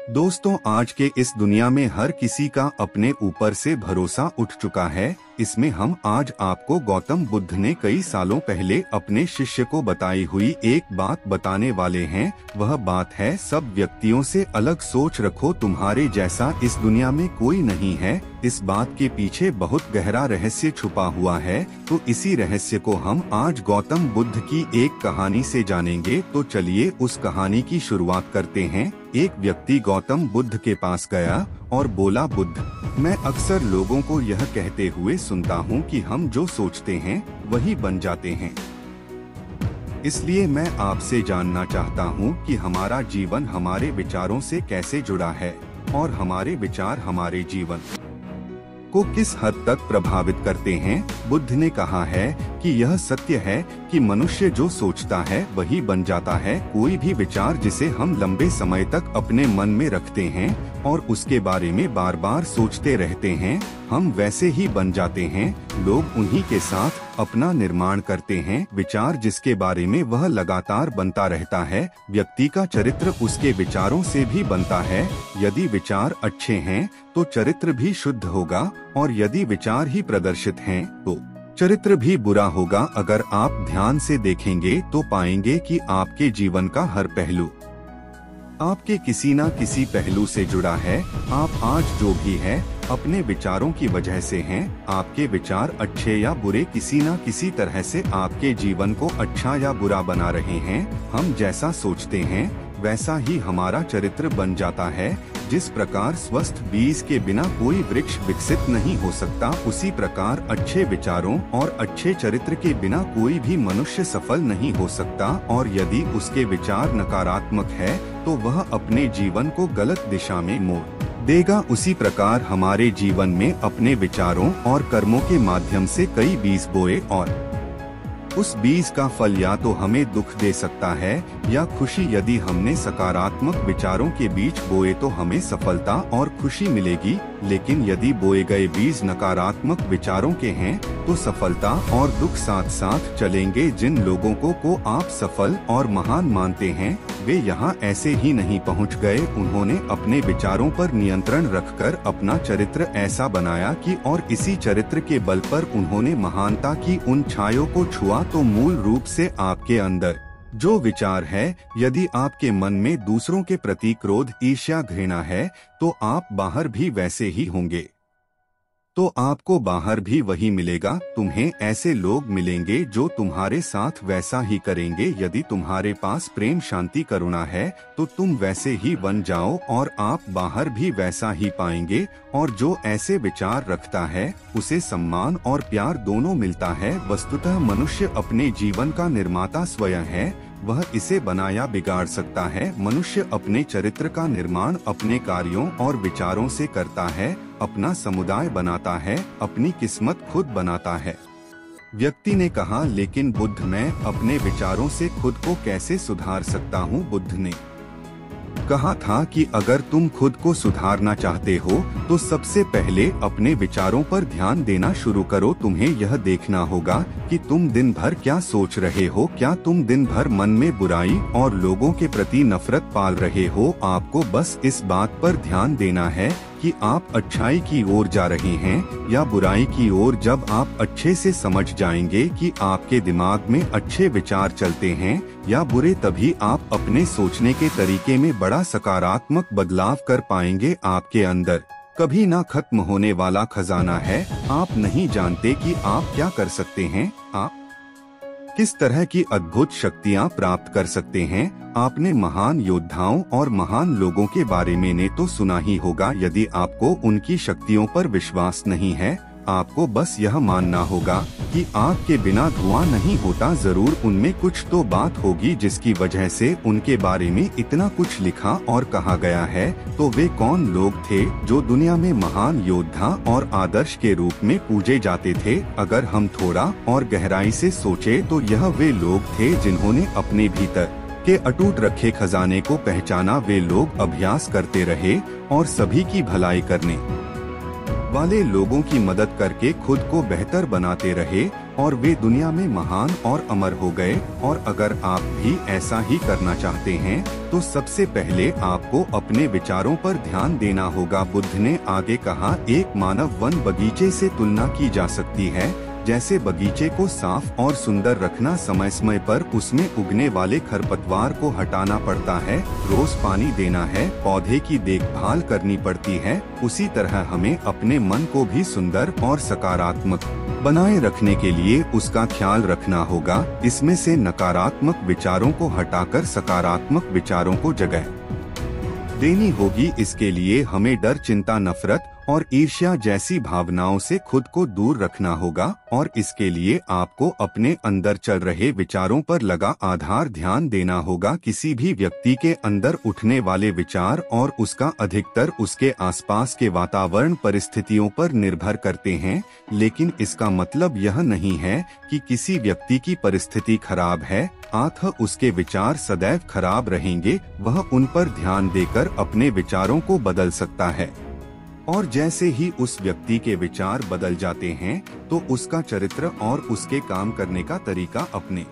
दोस्तों, आज के इस दुनिया में हर किसी का अपने ऊपर से भरोसा उठ चुका है। इसमें हम आज आपको गौतम बुद्ध ने कई सालों पहले अपने शिष्य को बताई हुई एक बात बताने वाले हैं। वह बात है, सब व्यक्तियों से अलग सोच रखो, तुम्हारे जैसा इस दुनिया में कोई नहीं है। इस बात के पीछे बहुत गहरा रहस्य छुपा हुआ है, तो इसी रहस्य को हम आज गौतम बुद्ध की एक कहानी से जानेंगे। तो चलिए उस कहानी की शुरुआत करते हैं। एक व्यक्ति गौतम बुद्ध के पास गया और बोला, बुद्ध, मैं अक्सर लोगों को यह कहते हुए सुनता हूँ कि हम जो सोचते हैं वही बन जाते हैं। इसलिए मैं आपसे जानना चाहता हूँ कि हमारा जीवन हमारे विचारों से कैसे जुड़ा है और हमारे विचार हमारे जीवन को किस हद तक प्रभावित करते हैं। बुद्ध ने कहा है कि यह सत्य है कि मनुष्य जो सोचता है वही बन जाता है। कोई भी विचार जिसे हम लंबे समय तक अपने मन में रखते हैं और उसके बारे में बार बार सोचते रहते हैं, हम वैसे ही बन जाते हैं। लोग उन्हीं के साथ अपना निर्माण करते हैं। विचार जिसके बारे में वह लगातार बनता रहता है। व्यक्ति का चरित्र उसके विचारों से भी बनता है। यदि विचार अच्छे हैं तो चरित्र भी शुद्ध होगा, और यदि विचार ही प्रदर्शित हैं तो चरित्र भी बुरा होगा। अगर आप ध्यान से देखेंगे तो पाएंगे कि आपके जीवन का हर पहलू आपके किसी न किसी पहलू से जुड़ा है। आप आज जो भी है अपने विचारों की वजह से हैं। आपके विचार अच्छे या बुरे किसी न किसी तरह से आपके जीवन को अच्छा या बुरा बना रहे हैं। हम जैसा सोचते हैं वैसा ही हमारा चरित्र बन जाता है। जिस प्रकार स्वस्थ बीज के बिना कोई वृक्ष विकसित नहीं हो सकता, उसी प्रकार अच्छे विचारों और अच्छे चरित्र के बिना कोई भी मनुष्य सफल नहीं हो सकता। और यदि उसके विचार नकारात्मक है तो वह अपने जीवन को गलत दिशा में मोड़ देगा। उसी प्रकार हमारे जीवन में अपने विचारों और कर्मों के माध्यम से कई बीज बोए, और उस बीज का फल या तो हमें दुख दे सकता है या खुशी। यदि हमने सकारात्मक विचारों के बीज बोए तो हमें सफलता और खुशी मिलेगी, लेकिन यदि बोए गए बीज नकारात्मक विचारों के हैं तो सफलता और दुख साथ साथ चलेंगे। जिन लोगों को आप सफल और महान मानते हैं, वे यहाँ ऐसे ही नहीं पहुँच गए। उन्होंने अपने विचारों पर नियंत्रण रखकर अपना चरित्र ऐसा बनाया कि, और इसी चरित्र के बल पर उन्होंने महानता की उन छायों को छुआ। तो मूल रूप से आपके अंदर जो विचार है, यदि आपके मन में दूसरों के प्रति क्रोध, ईर्ष्या, घृणा है तो आप बाहर भी वैसे ही होंगे। तो आपको बाहर भी वही मिलेगा। तुम्हें ऐसे लोग मिलेंगे जो तुम्हारे साथ वैसा ही करेंगे। यदि तुम्हारे पास प्रेम, शांति, करुणा है तो तुम वैसे ही बन जाओ और आप बाहर भी वैसा ही पाएंगे। और जो ऐसे विचार रखता है उसे सम्मान और प्यार दोनों मिलता है। वस्तुतः मनुष्य अपने जीवन का निर्माता स्वयं है। वह इसे बना या बिगाड़ सकता है। मनुष्य अपने चरित्र का निर्माण अपने कार्यों और विचारों से करता है, अपना समुदाय बनाता है, अपनी किस्मत खुद बनाता है। व्यक्ति ने कहा, लेकिन बुद्ध, मैं अपने विचारों से खुद को कैसे सुधार सकता हूँ? बुद्ध ने कहा था कि अगर तुम खुद को सुधारना चाहते हो तो सबसे पहले अपने विचारों पर ध्यान देना शुरू करो। तुम्हें यह देखना होगा कि तुम दिन भर क्या सोच रहे हो। क्या तुम दिन भर मन में बुराई और लोगों के प्रति नफरत पाल रहे हो? आपको बस इस बात पर ध्यान देना है कि आप अच्छाई की ओर जा रहे हैं या बुराई की ओर। जब आप अच्छे से समझ जाएंगे कि आपके दिमाग में अच्छे विचार चलते हैं या बुरे, तभी आप अपने सोचने के तरीके में बड़ा सकारात्मक बदलाव कर पाएंगे। आपके अंदर कभी ना खत्म होने वाला खजाना है। आप नहीं जानते कि आप क्या कर सकते हैं, आप किस तरह की अद्भुत शक्तियाँ प्राप्त कर सकते हैं। आपने महान योद्धाओं और महान लोगों के बारे में ने तो सुना ही होगा। यदि आपको उनकी शक्तियों पर विश्वास नहीं है, आपको बस यह मानना होगा कि आग के बिना धुआं नहीं होता। जरूर उनमें कुछ तो बात होगी जिसकी वजह से उनके बारे में इतना कुछ लिखा और कहा गया है। तो वे कौन लोग थे जो दुनिया में महान योद्धा और आदर्श के रूप में पूजे जाते थे? अगर हम थोड़ा और गहराई से सोचे तो यह वे लोग थे जिन्होंने अपने भीतर के अटूट रखे खजाने को पहचाना। वे लोग अभ्यास करते रहे और सभी की भलाई करने वाले लोगों की मदद करके खुद को बेहतर बनाते रहे। और वे दुनिया में महान और अमर हो गए। और अगर आप भी ऐसा ही करना चाहते हैं तो सबसे पहले आपको अपने विचारों पर ध्यान देना होगा। बुद्ध ने आगे कहा, एक मानव वन बगीचे से तुलना की जा सकती है। जैसे बगीचे को साफ और सुंदर रखना समय समय पर उसमें उगने वाले खरपतवार को हटाना पड़ता है, रोज पानी देना है, पौधे की देखभाल करनी पड़ती है, उसी तरह हमें अपने मन को भी सुंदर और सकारात्मक बनाए रखने के लिए उसका ख्याल रखना होगा। इसमें से नकारात्मक विचारों को हटाकर सकारात्मक विचारों को जगह देनी होगी। इसके लिए हमें डर, चिंता, नफरत और ईर्ष्या जैसी भावनाओं से खुद को दूर रखना होगा। और इसके लिए आपको अपने अंदर चल रहे विचारों पर लगा आधार ध्यान देना होगा। किसी भी व्यक्ति के अंदर उठने वाले विचार और उसका अधिकतर उसके आसपास के वातावरण परिस्थितियों पर निर्भर करते हैं, लेकिन इसका मतलब यह नहीं है कि किसी व्यक्ति की परिस्थिति खराब है अतः उसके विचार सदैव खराब रहेंगे। वह उन पर ध्यान देकर अपने विचारों को बदल सकता है। और जैसे ही उस व्यक्ति के विचार बदल जाते हैं तो उसका चरित्र और उसके काम करने का तरीका अपने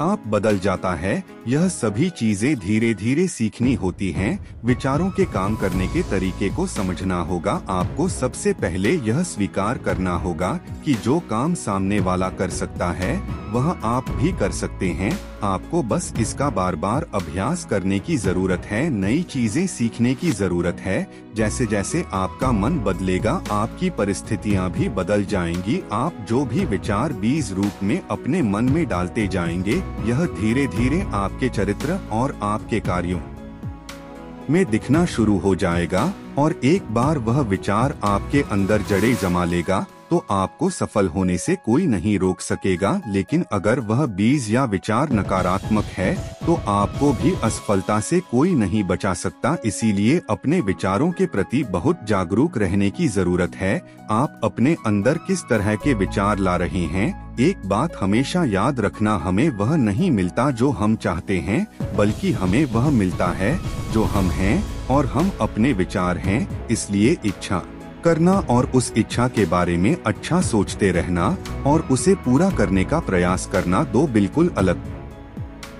आप बदल जाता है। यह सभी चीजें धीरे धीरे सीखनी होती हैं। विचारों के काम करने के तरीके को समझना होगा। आपको सबसे पहले यह स्वीकार करना होगा कि जो काम सामने वाला कर सकता है वह आप भी कर सकते हैं। आपको बस इसका बार बार अभ्यास करने की जरूरत है, नई चीजें सीखने की जरूरत है। जैसे जैसे आपका मन बदलेगा आपकी परिस्थितियां भी बदल जाएंगी। आप जो भी विचार बीज रूप में अपने मन में डालते जाएंगे यह धीरे धीरे आपके चरित्र और आपके कार्यों में दिखना शुरू हो जाएगा। और एक बार वह विचार आपके अंदर जड़ें जमा लेगा तो आपको सफल होने से कोई नहीं रोक सकेगा। लेकिन अगर वह बीज या विचार नकारात्मक है तो आपको भी असफलता से कोई नहीं बचा सकता। इसीलिए अपने विचारों के प्रति बहुत जागरूक रहने की जरूरत है। आप अपने अंदर किस तरह के विचार ला रहे हैं। एक बात हमेशा याद रखना, हमें वह नहीं मिलता जो हम चाहते हैं, बल्कि हमें वह मिलता है जो हम हैं और हम अपने विचार हैं। इसलिए इच्छा करना और उस इच्छा के बारे में अच्छा सोचते रहना और उसे पूरा करने का प्रयास करना दो बिल्कुल अलग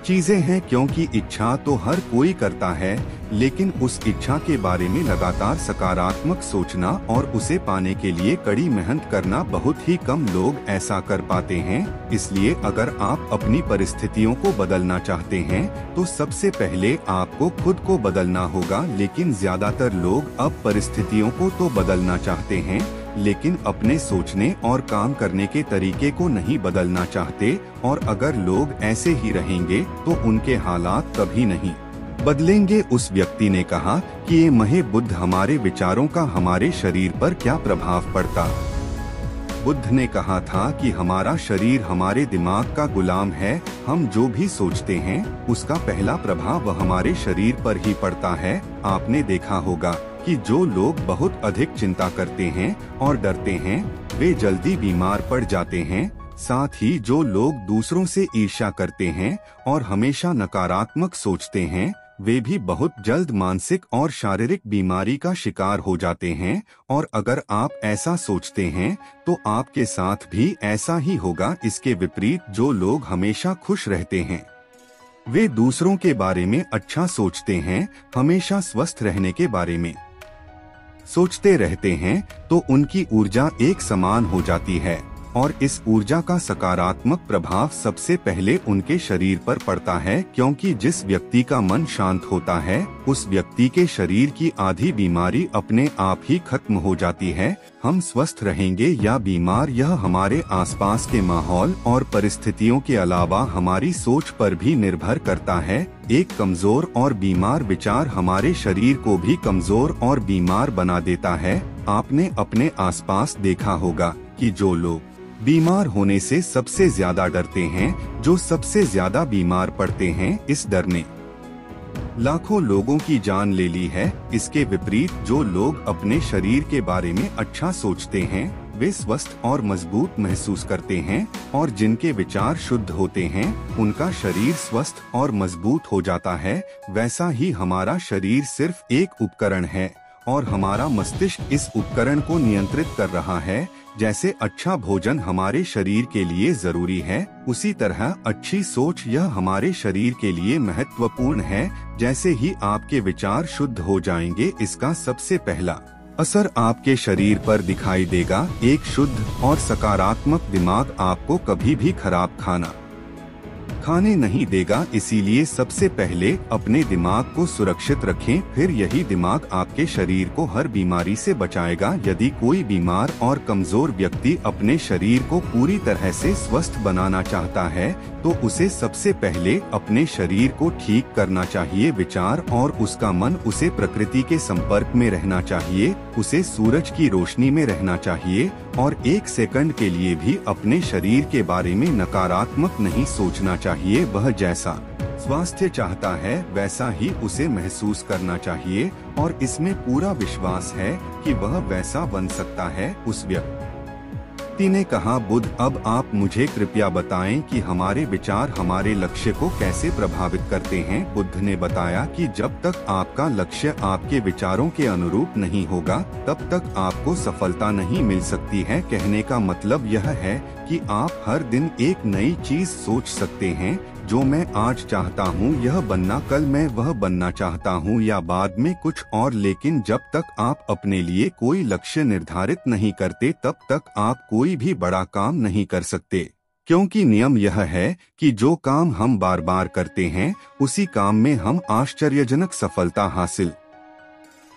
चीजें हैं। क्योंकि इच्छा तो हर कोई करता है, लेकिन उस इच्छा के बारे में लगातार सकारात्मक सोचना और उसे पाने के लिए कड़ी मेहनत करना बहुत ही कम लोग ऐसा कर पाते हैं। इसलिए अगर आप अपनी परिस्थितियों को बदलना चाहते हैं तो सबसे पहले आपको खुद को बदलना होगा। लेकिन ज्यादातर लोग अब परिस्थितियों को तो बदलना चाहते हैं, लेकिन अपने सोचने और काम करने के तरीके को नहीं बदलना चाहते। और अगर लोग ऐसे ही रहेंगे तो उनके हालात कभी नहीं बदलेंगे। उस व्यक्ति ने कहा कि ये महे बुद्ध, हमारे विचारों का हमारे शरीर पर क्या प्रभाव पड़ता। बुद्ध ने कहा था कि हमारा शरीर हमारे दिमाग का गुलाम है। हम जो भी सोचते हैं उसका पहला प्रभाव हमारे शरीर पर ही पड़ता है। आपने देखा होगा कि जो लोग बहुत अधिक चिंता करते हैं और डरते हैं वे जल्दी बीमार पड़ जाते हैं। साथ ही जो लोग दूसरों से ईर्ष्या करते हैं और हमेशा नकारात्मक सोचते हैं वे भी बहुत जल्द मानसिक और शारीरिक बीमारी का शिकार हो जाते हैं। और अगर आप ऐसा सोचते हैं तो आपके साथ भी ऐसा ही होगा। इसके विपरीत जो लोग हमेशा खुश रहते हैं वे दूसरों के बारे में अच्छा सोचते हैं, हमेशा स्वस्थ रहने के बारे में सोचते रहते हैं, तो उनकी ऊर्जा एक समान हो जाती है। और इस ऊर्जा का सकारात्मक प्रभाव सबसे पहले उनके शरीर पर पड़ता है। क्योंकि जिस व्यक्ति का मन शांत होता है उस व्यक्ति के शरीर की आधी बीमारी अपने आप ही खत्म हो जाती है। हम स्वस्थ रहेंगे या बीमार यह हमारे आसपास के माहौल और परिस्थितियों के अलावा हमारी सोच पर भी निर्भर करता है। एक कमजोर और बीमार विचार हमारे शरीर को भी कमजोर और बीमार बना देता है। आपने अपने आसपास देखा होगा कि जो लोग बीमार होने से सबसे ज्यादा डरते हैं, जो सबसे ज्यादा बीमार पड़ते हैं, इस डर ने लाखों लोगों की जान ले ली है। इसके विपरीत जो लोग अपने शरीर के बारे में अच्छा सोचते हैं वे स्वस्थ और मजबूत महसूस करते हैं। और जिनके विचार शुद्ध होते हैं उनका शरीर स्वस्थ और मजबूत हो जाता है। वैसा ही हमारा शरीर सिर्फ एक उपकरण है और हमारा मस्तिष्क इस उपकरण को नियंत्रित कर रहा है। जैसे अच्छा भोजन हमारे शरीर के लिए जरूरी है, उसी तरह अच्छी सोच यह हमारे शरीर के लिए महत्वपूर्ण है। जैसे ही आपके विचार शुद्ध हो जाएंगे, इसका सबसे पहला असर आपके शरीर पर दिखाई देगा। एक शुद्ध और सकारात्मक दिमाग आपको कभी भी खराब खाना खाने नहीं देगा। इसीलिए सबसे पहले अपने दिमाग को सुरक्षित रखें, फिर यही दिमाग आपके शरीर को हर बीमारी से बचाएगा। यदि कोई बीमार और कमजोर व्यक्ति अपने शरीर को पूरी तरह से स्वस्थ बनाना चाहता है, तो उसे सबसे पहले अपने शरीर को ठीक करना चाहिए। विचार और उसका मन, उसे प्रकृति के संपर्क में रहना चाहिए, उसे सूरज की रोशनी में रहना चाहिए और एक सेकंड के लिए भी अपने शरीर के बारे में नकारात्मक नहीं सोचना चाहिए। वह जैसा स्वास्थ्य चाहता है वैसा ही उसे महसूस करना चाहिए और इसमें पूरा विश्वास है कि वह वैसा बन सकता है। उस व्यक्ति ने कहा, बुद्ध, अब आप मुझे कृपया बताएं कि हमारे विचार हमारे लक्ष्य को कैसे प्रभावित करते हैं। बुद्ध ने बताया कि जब तक आपका लक्ष्य आपके विचारों के अनुरूप नहीं होगा, तब तक आपको सफलता नहीं मिल सकती है। कहने का मतलब यह है कि आप हर दिन एक नई चीज सोच सकते हैं, जो मैं आज चाहता हूँ यह बनना, कल मैं वह बनना चाहता हूँ या बाद में कुछ और। लेकिन जब तक आप अपने लिए कोई लक्ष्य निर्धारित नहीं करते, तब तक आप कोई भी बड़ा काम नहीं कर सकते। क्योंकि नियम यह है कि जो काम हम बार बार करते हैं, उसी काम में हम आश्चर्यजनक सफलता हासिल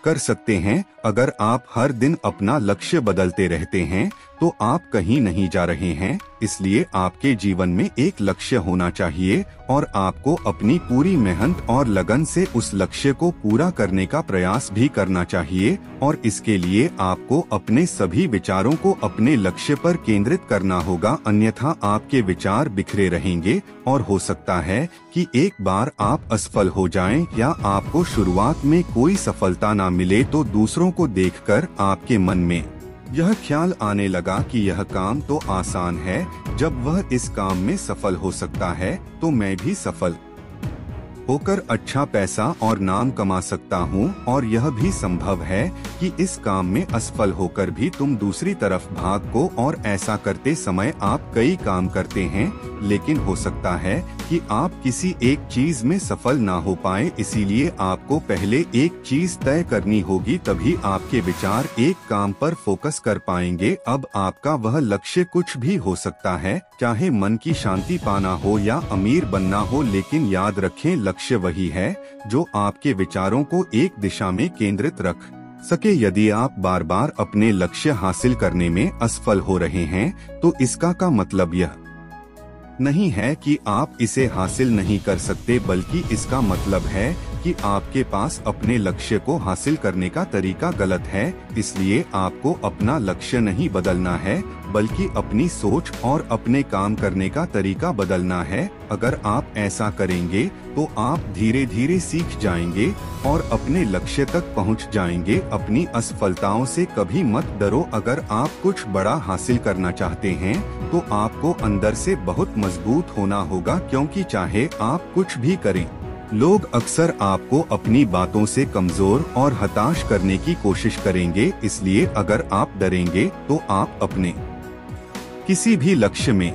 कर सकते हैं। अगर आप हर दिन अपना लक्ष्य बदलते रहते हैं, तो आप कहीं नहीं जा रहे हैं। इसलिए आपके जीवन में एक लक्ष्य होना चाहिए और आपको अपनी पूरी मेहनत और लगन से उस लक्ष्य को पूरा करने का प्रयास भी करना चाहिए। और इसके लिए आपको अपने सभी विचारों को अपने लक्ष्य पर केंद्रित करना होगा, अन्यथा आपके विचार बिखरे रहेंगे और हो सकता है कि एक बार आप असफल हो जाएं या आपको शुरुआत में कोई सफलता ना मिले, तो दूसरों को देखकर आपके मन में यह ख्याल आने लगा कि यह काम तो आसान है, जब वह इस काम में सफल हो सकता है तो मैं भी सफल होकर अच्छा पैसा और नाम कमा सकता हूँ। और यह भी संभव है कि इस काम में असफल होकर भी तुम दूसरी तरफ भागो और ऐसा करते समय आप कई काम करते हैं, लेकिन हो सकता है कि आप किसी एक चीज में सफल ना हो पाए। इसीलिए आपको पहले एक चीज तय करनी होगी, तभी आपके विचार एक काम पर फोकस कर पाएंगे। अब आपका वह लक्ष्य कुछ भी हो सकता है, चाहे मन की शांति पाना हो या अमीर बनना हो, लेकिन याद रखें लक्ष्य वही है जो आपके विचारों को एक दिशा में केंद्रित रख सके। यदि आप बार बार अपने लक्ष्य हासिल करने में असफल हो रहे हैं, तो इसका का मतलब यह नहीं है कि आप इसे हासिल नहीं कर सकते, बल्कि इसका मतलब है कि आपके पास अपने लक्ष्य को हासिल करने का तरीका गलत है। इसलिए आपको अपना लक्ष्य नहीं बदलना है, बल्कि अपनी सोच और अपने काम करने का तरीका बदलना है। अगर आप ऐसा करेंगे तो आप धीरे धीरे सीख जाएंगे और अपने लक्ष्य तक पहुंच जाएंगे। अपनी असफलताओं से कभी मत डरो। अगर आप कुछ बड़ा हासिल करना चाहते हैं, तो आपको अंदर से बहुत मजबूत होना होगा, क्योंकि चाहे आप कुछ भी करें, लोग अक्सर आपको अपनी बातों से कमजोर और हताश करने की कोशिश करेंगे। इसलिए अगर आप डरेंगे, तो आप अपने किसी भी लक्ष्य में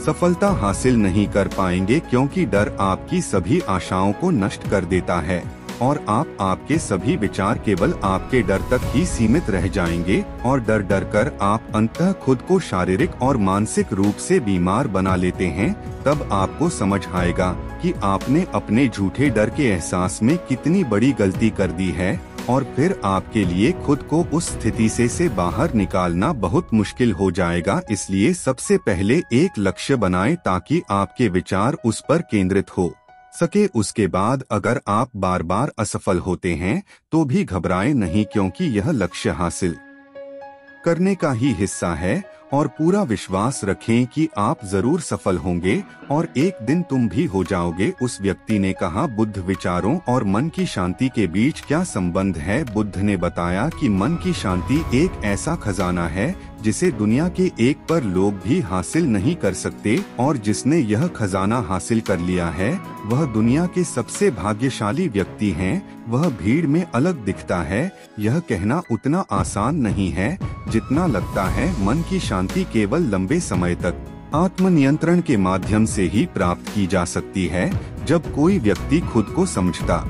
सफलता हासिल नहीं कर पाएंगे, क्योंकि डर आपकी सभी आशाओं को नष्ट कर देता है और आपके सभी विचार केवल आपके डर तक ही सीमित रह जाएंगे। और डर डर कर आप अंततः खुद को शारीरिक और मानसिक रूप से बीमार बना लेते हैं। तब आपको समझ आएगा कि आपने अपने झूठे डर के एहसास में कितनी बड़ी गलती कर दी है, और फिर आपके लिए खुद को उस स्थिति से बाहर निकालना बहुत मुश्किल हो जाएगा। इसलिए सबसे पहले एक लक्ष्य बनाएं, ताकि आपके विचार उस पर केंद्रित हो सके। उसके बाद अगर आप बार बार असफल होते हैं, तो भी घबराएं नहीं, क्योंकि यह लक्ष्य हासिल करने का ही हिस्सा है और पूरा विश्वास रखें कि आप जरूर सफल होंगे और एक दिन तुम भी हो जाओगे। उस व्यक्ति ने कहा, बुद्ध, विचारों और मन की शांति के बीच क्या संबंध है? बुद्ध ने बताया कि मन की शांति एक ऐसा खजाना है जिसे दुनिया के एक पर लोग भी हासिल नहीं कर सकते, और जिसने यह खजाना हासिल कर लिया है वह दुनिया के सबसे भाग्यशाली व्यक्ति हैं। वह भीड़ में अलग दिखता है। यह कहना उतना आसान नहीं है जितना लगता है। मन की शांति केवल लंबे समय तक आत्मनियंत्रण के माध्यम से ही प्राप्त की जा सकती है। जब कोई व्यक्ति खुद को समझता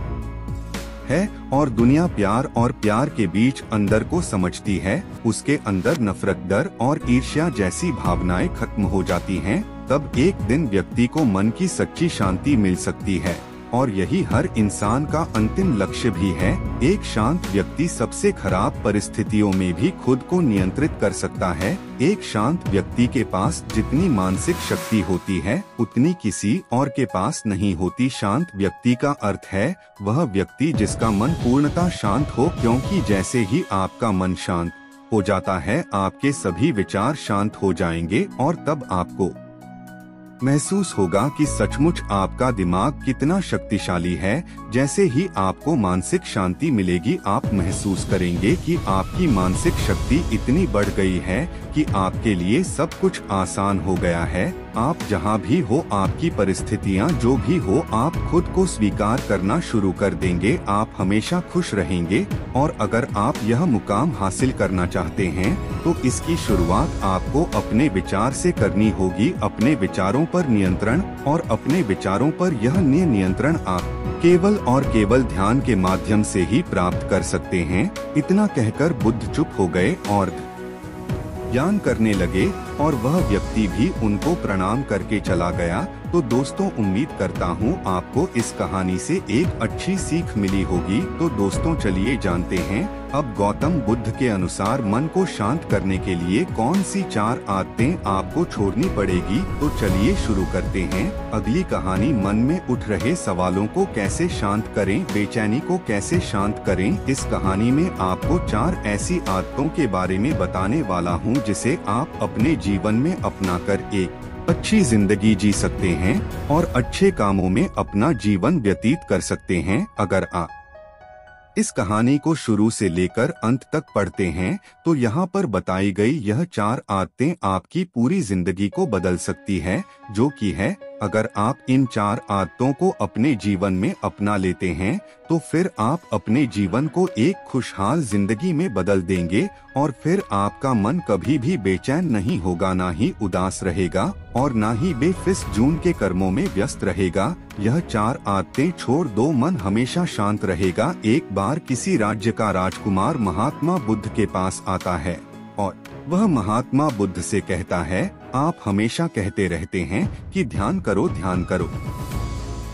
है और दुनिया प्यार और प्यार के बीच अंदर को समझती है, उसके अंदर नफरत, डर और ईर्ष्या जैसी भावनाएं खत्म हो जाती हैं, तब एक दिन व्यक्ति को मन की सच्ची शांति मिल सकती है। और यही हर इंसान का अंतिम लक्ष्य भी है। एक शांत व्यक्ति सबसे खराब परिस्थितियों में भी खुद को नियंत्रित कर सकता है। एक शांत व्यक्ति के पास जितनी मानसिक शक्ति होती है उतनी किसी और के पास नहीं होती। शांत व्यक्ति का अर्थ है वह व्यक्ति जिसका मन पूर्णतः शांत हो, क्योंकि जैसे ही आपका मन शांत हो जाता है आपके सभी विचार शांत हो जाएंगे और तब आपको महसूस होगा कि सचमुच आपका दिमाग कितना शक्तिशाली है। जैसे ही आपको मानसिक शांति मिलेगी आप महसूस करेंगे कि आपकी मानसिक शक्ति इतनी बढ़ गई है कि आपके लिए सब कुछ आसान हो गया है। आप जहां भी हो, आपकी परिस्थितियां जो भी हो, आप खुद को स्वीकार करना शुरू कर देंगे। आप हमेशा खुश रहेंगे। और अगर आप यह मुकाम हासिल करना चाहते हैं तो इसकी शुरुआत आपको अपने विचार से करनी होगी। अपने विचारों पर नियंत्रण, और अपने विचारों पर यह नियंत्रण आप केवल और केवल ध्यान के माध्यम से ही प्राप्त कर सकते हैं। इतना कहकर बुद्ध चुप हो गए और ध्यान करने लगे, और वह व्यक्ति भी उनको प्रणाम करके चला गया। तो दोस्तों, उम्मीद करता हूँ आपको इस कहानी से एक अच्छी सीख मिली होगी। तो दोस्तों, चलिए जानते हैं अब गौतम बुद्ध के अनुसार मन को शांत करने के लिए कौन सी 4 आदतें आपको छोड़नी पड़ेगी। तो चलिए शुरू करते हैं अगली कहानी। मन में उठ रहे सवालों को कैसे शांत करें, बेचैनी को कैसे शांत करें। इस कहानी में आपको 4 ऐसी आदतों के बारे में बताने वाला हूँ जिसे आप अपने जीवन में अपनाकर एक अच्छी जिंदगी जी सकते हैं और अच्छे कामों में अपना जीवन व्यतीत कर सकते हैं। अगर आप इस कहानी को शुरू से लेकर अंत तक पढ़ते हैं तो यहाँ पर बताई गई यह 4 आदतें आपकी पूरी जिंदगी को बदल सकती है। जो कि है, अगर आप इन 4 आदतों को अपने जीवन में अपना लेते हैं तो फिर आप अपने जीवन को एक खुशहाल जिंदगी में बदल देंगे, और फिर आपका मन कभी भी बेचैन नहीं होगा, ना ही उदास रहेगा और ना ही बेफिजूल के कर्मों में व्यस्त रहेगा। यह 4 आदतें छोड़ दो, मन हमेशा शांत रहेगा। एक बार किसी राज्य का राजकुमार महात्मा बुद्ध के पास आता है और वह महात्मा बुद्ध से कहता है, आप हमेशा कहते रहते हैं कि ध्यान करो, ध्यान करो,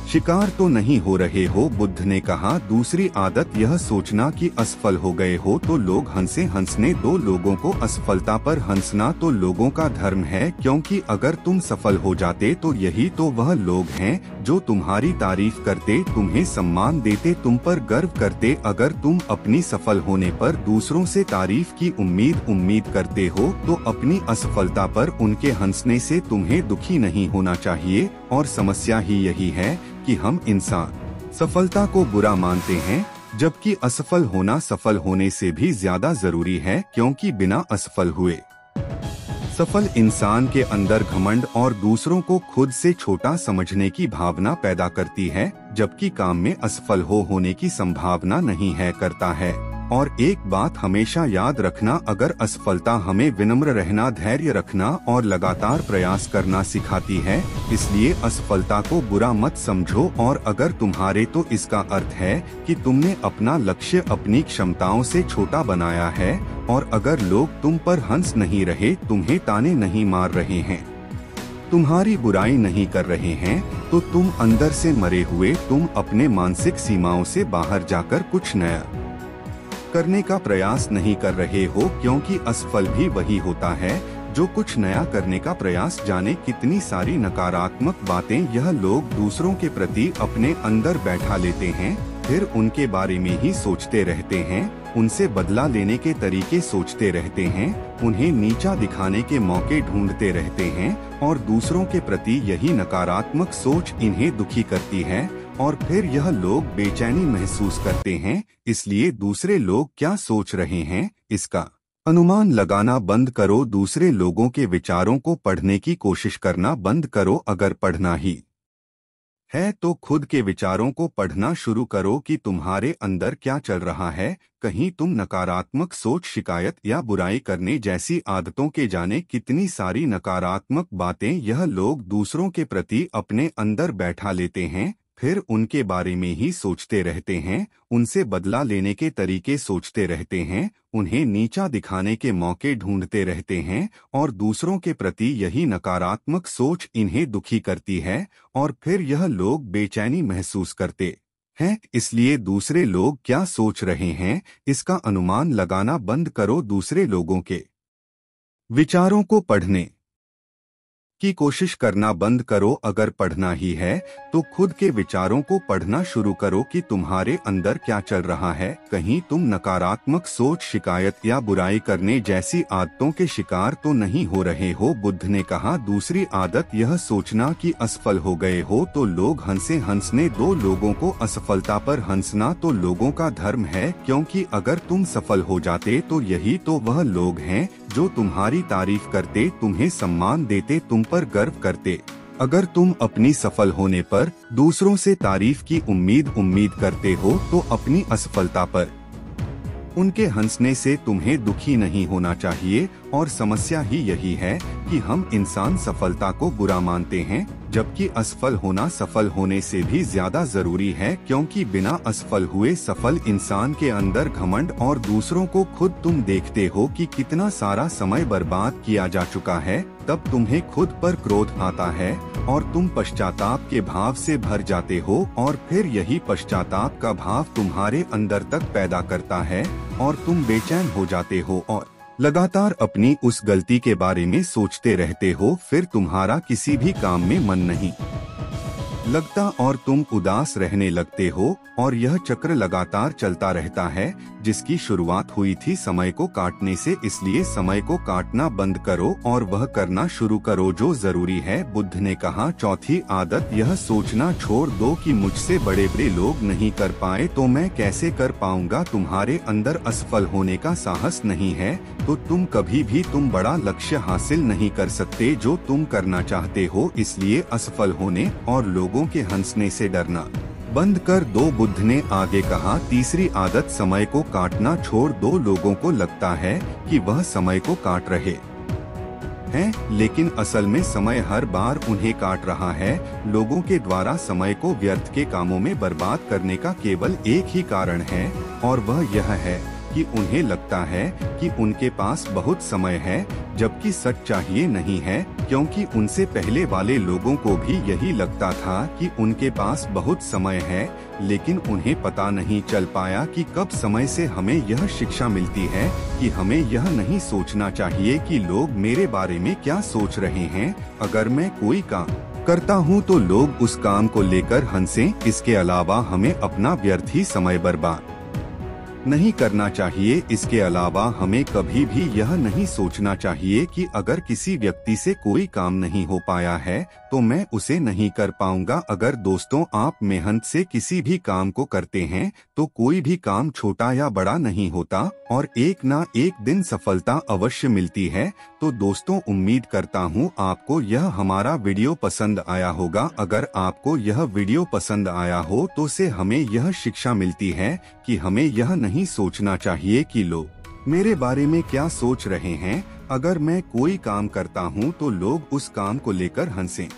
शिकार तो नहीं हो रहे हो। बुद्ध ने कहा, दूसरी आदत यह सोचना कि असफल हो गए हो तो लोग हंसे। हंसने दो लोगों को, असफलता पर हंसना तो लोगों का धर्म है, क्योंकि अगर तुम सफल हो जाते तो यही तो वह लोग हैं जो तुम्हारी तारीफ करते, तुम्हें सम्मान देते, तुम पर गर्व करते। अगर तुम अपनी सफल होने पर दूसरों से तारीफ की उम्मीद करते हो तो अपनी असफलता पर उनके हंसने से तुम्हें दुखी नहीं होना चाहिए। और समस्या ही यही है कि हम इंसान सफलता को बुरा मानते हैं, जबकि असफल होना सफल होने से भी ज्यादा जरूरी है, क्योंकि बिना असफल हुए सफल इंसान के अंदर घमंड और दूसरों को खुद से छोटा समझने की भावना पैदा करती है, जबकि काम में असफल होने की संभावना नहीं है करता है। और एक बात हमेशा याद रखना, अगर असफलता हमें विनम्र रहना, धैर्य रखना और लगातार प्रयास करना सिखाती है, इसलिए असफलता को बुरा मत समझो। और अगर तुम्हारे तो इसका अर्थ है कि तुमने अपना लक्ष्य अपनी क्षमताओं से छोटा बनाया है, और अगर लोग तुम पर हंस नहीं रहे, तुम्हें ताने नहीं मार रहे हैं, तुम्हारी बुराई नहीं कर रहे हैं, तो तुम अंदर से मरे हुए, तुम अपने मानसिक सीमाओं से बाहर जाकर कुछ नया करने का प्रयास नहीं कर रहे हो, क्योंकि असफल भी वही होता है जो कुछ नया करने का प्रयास। जाने कितनी सारी नकारात्मक बातें यह लोग दूसरों के प्रति अपने अंदर बैठा लेते हैं, फिर उनके बारे में ही सोचते रहते हैं, उनसे बदला लेने के तरीके सोचते रहते हैं, उन्हें नीचा दिखाने के मौके ढूंढते रहते हैं और दूसरों के प्रति यही नकारात्मक सोच इन्हें दुखी करती है और फिर यह लोग बेचैनी महसूस करते हैं। इसलिए दूसरे लोग क्या सोच रहे हैं इसका अनुमान लगाना बंद करो। दूसरे लोगों के विचारों को पढ़ने की कोशिश करना बंद करो। अगर पढ़ना ही है तो खुद के विचारों को पढ़ना शुरू करो कि तुम्हारे अंदर क्या चल रहा है। कहीं तुम नकारात्मक सोच, शिकायत या बुराई करने जैसी आदतों के जाने कितनी सारी नकारात्मक बातें यह लोग दूसरों के प्रति अपने अंदर बैठा लेते हैं, फिर उनके बारे में ही सोचते रहते हैं, उनसे बदला लेने के तरीके सोचते रहते हैं, उन्हें नीचा दिखाने के मौके ढूंढते रहते हैं और दूसरों के प्रति यही नकारात्मक सोच इन्हें दुखी करती है और फिर यह लोग बेचैनी महसूस करते हैं। इसलिए दूसरे लोग क्या सोच रहे हैं इसका अनुमान लगाना बंद करो। दूसरे लोगों के विचारों को पढ़ने की कोशिश करना बंद करो। अगर पढ़ना ही है तो खुद के विचारों को पढ़ना शुरू करो कि तुम्हारे अंदर क्या चल रहा है। कहीं तुम नकारात्मक सोच, शिकायत या बुराई करने जैसी आदतों के शिकार तो नहीं हो रहे हो। बुद्ध ने कहा, दूसरी आदत यह सोचना कि असफल हो गए हो तो लोग हंसे। हंसने दो लोगों को। असफलता पर हंसना तो लोगों का धर्म है, क्योंकि अगर तुम सफल हो जाते तो यही तो वह लोग हैं जो तुम्हारी तारीफ करते, तुम्हें सम्मान देते, तुम पर गर्व करते। अगर तुम अपनी सफल होने पर दूसरों से तारीफ की उम्मीद करते हो तो अपनी असफलता पर उनके हंसने से तुम्हें दुखी नहीं होना चाहिए। और समस्या ही यही है कि हम इंसान सफलता को बुरा मानते हैं, जबकि असफल होना सफल होने से भी ज्यादा जरूरी है, क्योंकि बिना असफल हुए सफल इंसान के अंदर घमंड और दूसरों को खुद तुम देखते हो कि कितना सारा समय बर्बाद किया जा चुका है, तब तुम्हें खुद पर क्रोध आता है और तुम पश्चाताप के भाव से भर जाते हो और फिर यही पश्चाताप का भाव तुम्हारे अंदर तक पैदा करता है और तुम बेचैन हो जाते हो और लगातार अपनी उस गलती के बारे में सोचते रहते हो। फिर तुम्हारा किसी भी काम में मन नहीं लगता और तुम उदास रहने लगते हो और यह चक्र लगातार चलता रहता है, जिसकी शुरुआत हुई थी समय को काटने से। इसलिए समय को काटना बंद करो और वह करना शुरू करो जो जरूरी है। बुद्ध ने कहा, चौथी आदत यह सोचना छोड़ दो कि मुझसे बड़े बड़े लोग नहीं कर पाए तो मैं कैसे कर पाऊंगा। तुम्हारे अंदर असफल होने का साहस नहीं है तो तुम कभी भी तुम बड़ा लक्ष्य हासिल नहीं कर सकते जो तुम करना चाहते हो। इसलिए असफल होने और लोगों के हंसने से डरना बंद कर दो। बुद्ध ने आगे कहा, तीसरी आदत समय को काटना छोड़ दो। लोगों को लगता है कि वह समय को काट रहे हैं, लेकिन असल में समय हर बार उन्हें काट रहा है। लोगों के द्वारा समय को व्यर्थ के कामों में बर्बाद करने का केवल एक ही कारण है और वह यह है कि उन्हें लगता है कि उनके पास बहुत समय है, जबकि सच चाहिए नहीं है, क्योंकि उनसे पहले वाले लोगों को भी यही लगता था कि उनके पास बहुत समय है, लेकिन उन्हें पता नहीं चल पाया कि कब समय से हमें यह शिक्षा मिलती है कि हमें यह नहीं सोचना चाहिए कि लोग मेरे बारे में क्या सोच रहे हैं। अगर मैं कोई काम करता हूँ तो लोग उस काम को लेकर हंसें। इसके अलावा हमें अपना व्यर्थ ही समय बर्बाद नहीं करना चाहिए। इसके अलावा हमें कभी भी यह नहीं सोचना चाहिए कि अगर किसी व्यक्ति से कोई काम नहीं हो पाया है तो मैं उसे नहीं कर पाऊंगा। अगर दोस्तों आप मेहनत से किसी भी काम को करते हैं तो कोई भी काम छोटा या बड़ा नहीं होता और एक ना एक दिन सफलता अवश्य मिलती है। तो दोस्तों, उम्मीद करता हूँ आपको यह हमारा वीडियो पसंद आया होगा। अगर आपको यह वीडियो पसंद आया हो तो से हमें यह शिक्षा मिलती है कि हमें यह नहीं सोचना चाहिए कि लोग मेरे बारे में क्या सोच रहे हैं। अगर मैं कोई काम करता हूं तो लोग उस काम को लेकर हंसें।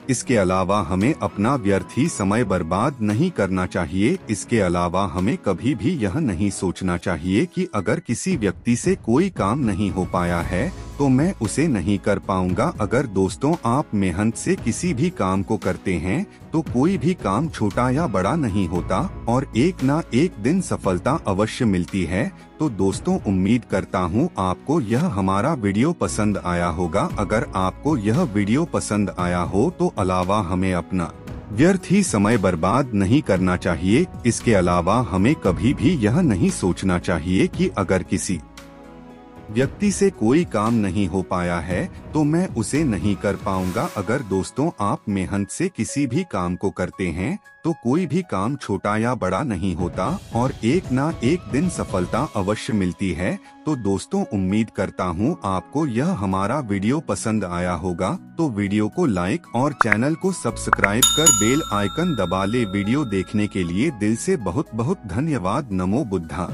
इसके अलावा हमें अपना व्यर्थ ही समय बर्बाद नहीं करना चाहिए। इसके अलावा हमें कभी भी यह नहीं सोचना चाहिए कि अगर किसी व्यक्ति से कोई काम नहीं हो पाया है तो मैं उसे नहीं कर पाऊंगा। अगर दोस्तों आप मेहनत से किसी भी काम को करते हैं तो कोई भी काम छोटा या बड़ा नहीं होता और एक ना एक दिन सफलता अवश्य मिलती है। तो दोस्तों, उम्मीद करता हूँ आपको यह हमारा वीडियो पसंद आया होगा। अगर आपको यह वीडियो पसंद आया हो तो अलावा हमें अपना व्यर्थ ही समय बर्बाद नहीं करना चाहिए। इसके अलावा हमें कभी भी यह नहीं सोचना चाहिए कि अगर किसी व्यक्ति से कोई काम नहीं हो पाया है तो मैं उसे नहीं कर पाऊंगा। अगर दोस्तों आप मेहनत से किसी भी काम को करते हैं तो कोई भी काम छोटा या बड़ा नहीं होता और एक ना एक दिन सफलता अवश्य मिलती है। तो दोस्तों उम्मीद करता हूँ आपको यह हमारा वीडियो पसंद आया होगा। तो वीडियो को लाइक और चैनल को सब्सक्राइब कर बेल आइकन दबा ले। वीडियो देखने के लिए दिल से बहुत बहुत धन्यवाद। नमो बुद्धा।